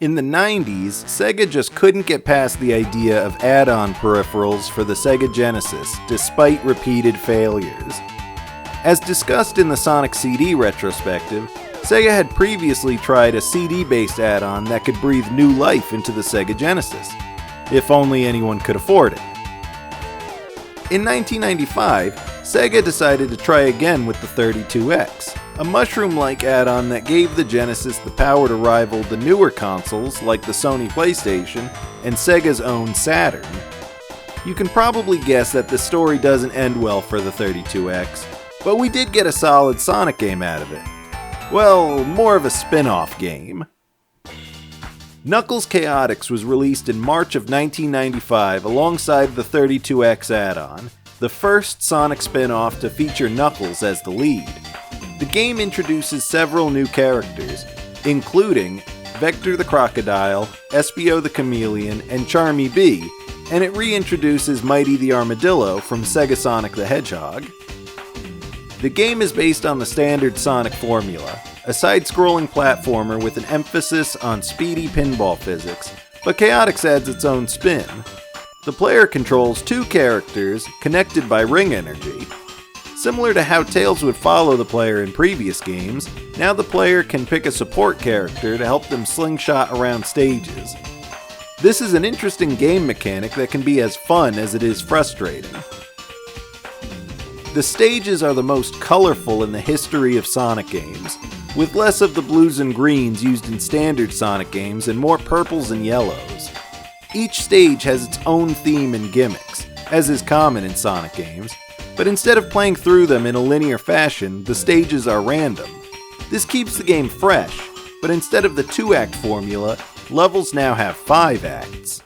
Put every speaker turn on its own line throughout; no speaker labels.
In the 90s, Sega just couldn't get past the idea of add-on peripherals for the Sega Genesis, despite repeated failures. As discussed in the Sonic CD retrospective, Sega had previously tried a CD-based add-on that could breathe new life into the Sega Genesis, if only anyone could afford it. In 1995, Sega decided to try again with the 32X, a mushroom-like add-on that gave the Genesis the power to rival the newer consoles like the Sony PlayStation and Sega's own Saturn. You can probably guess that the story doesn't end well for the 32X, but we did get a solid Sonic game out of it. Well, more of a spin-off game. Knuckles Chaotix was released in March of 1995 alongside the 32X add-on, the first Sonic spin-off to feature Knuckles as the lead. The game introduces several new characters, including Vector the Crocodile, Espio the Chameleon, and Charmy Bee, and it reintroduces Mighty the Armadillo from Sega Sonic the Hedgehog. The game is based on the standard Sonic formula, a side-scrolling platformer with an emphasis on speedy pinball physics, but Chaotix adds its own spin. The player controls two characters connected by ring energy. Similar to how Tails would follow the player in previous games, now the player can pick a support character to help them slingshot around stages. This is an interesting game mechanic that can be as fun as it is frustrating. The stages are the most colorful in the history of Sonic games, with less of the blues and greens used in standard Sonic games and more purples and yellows. Each stage has its own theme and gimmicks, as is common in Sonic games, but instead of playing through them in a linear fashion, the stages are random. This keeps the game fresh, but instead of the 2-act formula, levels now have 5 acts.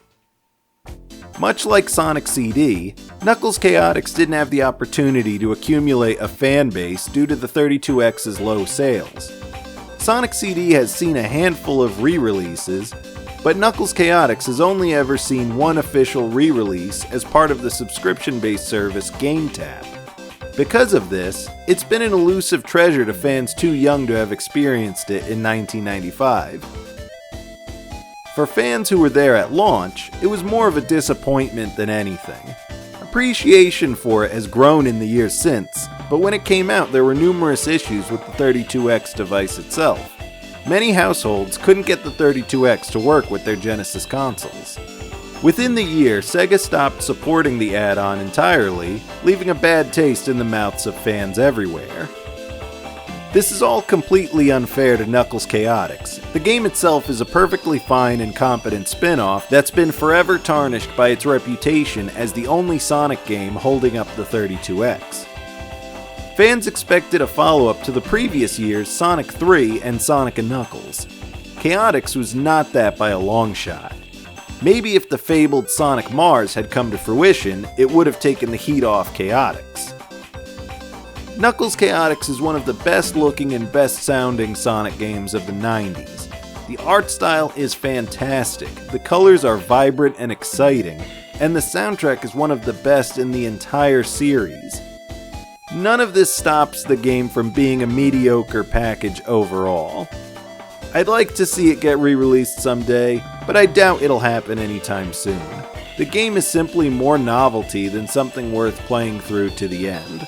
Much like Sonic CD, Knuckles Chaotix didn't have the opportunity to accumulate a fan base due to the 32X's low sales. Sonic CD has seen a handful of re-releases, but Knuckles Chaotix has only ever seen one official re-release as part of the subscription-based service GameTap. Because of this, it's been an elusive treasure to fans too young to have experienced it in 1995. For fans who were there at launch, it was more of a disappointment than anything. Appreciation for it has grown in the years since, but when it came out there were numerous issues with the 32X device itself. Many households couldn't get the 32X to work with their Genesis consoles. Within the year, Sega stopped supporting the add-on entirely, leaving a bad taste in the mouths of fans everywhere. This is all completely unfair to Knuckles Chaotix. The game itself is a perfectly fine and competent spin-off that's been forever tarnished by its reputation as the only Sonic game holding up the 32X. Fans expected a follow-up to the previous year's Sonic 3 and Sonic & Knuckles. Chaotix was not that by a long shot. Maybe if the fabled Sonic Mars had come to fruition, it would have taken the heat off Chaotix. Knuckles Chaotix is one of the best looking and best sounding Sonic games of the 90s. The art style is fantastic, the colors are vibrant and exciting, and the soundtrack is one of the best in the entire series. None of this stops the game from being a mediocre package overall. I'd like to see it get re-released someday, but I doubt it'll happen anytime soon. The game is simply more novelty than something worth playing through to the end.